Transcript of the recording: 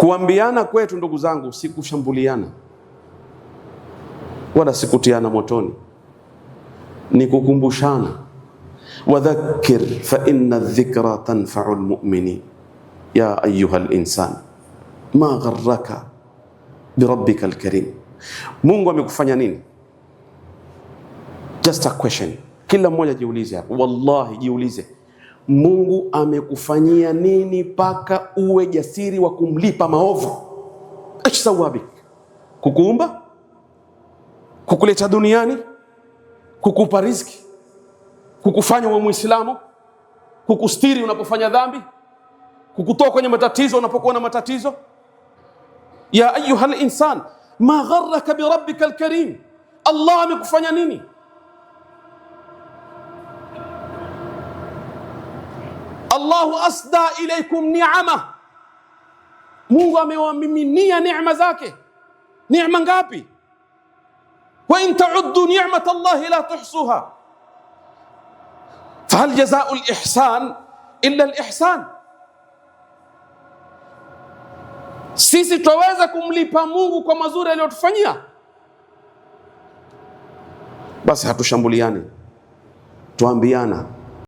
Kuambiana kwetu ndugu zangu si kushambuliana wala sikutiana motoni, ni kukumbushana. Wadhakkir fa inna dhikra tanfa'u almu'minin ya ayuha alinsan ma gharraka birabbika alkarim. Mungu amekufanya nini? Just a question. Kila mmoja jiulize hapo, wallahi jiulize, Mungu amekufanyia nini mpaka uwe jasiri wa kumlipa maovu? Esh sawabik, kukuumba, kukuleta duniani, kukupa riziki, kukufanya uwe Muislamu, kukustiri unapofanya dhambi, kukutoa kwenye matatizo unapokuwa na matatizo. Ya ayuha al-insan ma gharraka bi rabbika al-karim. Allah amekufanya nini? Allahu asda ilaykum ni'ama. Mungu amewamiminia neema zake. Neema ngapi? Wa in ta'uddu ni'mata Allahi la tuhsuha. Fahal jazaa'u al-ihsan illa al-ihsan. Sisi twaweza kumlipa Mungu kwa mazuri aliyotufanyia? Basi hatushambuliane, tuambiana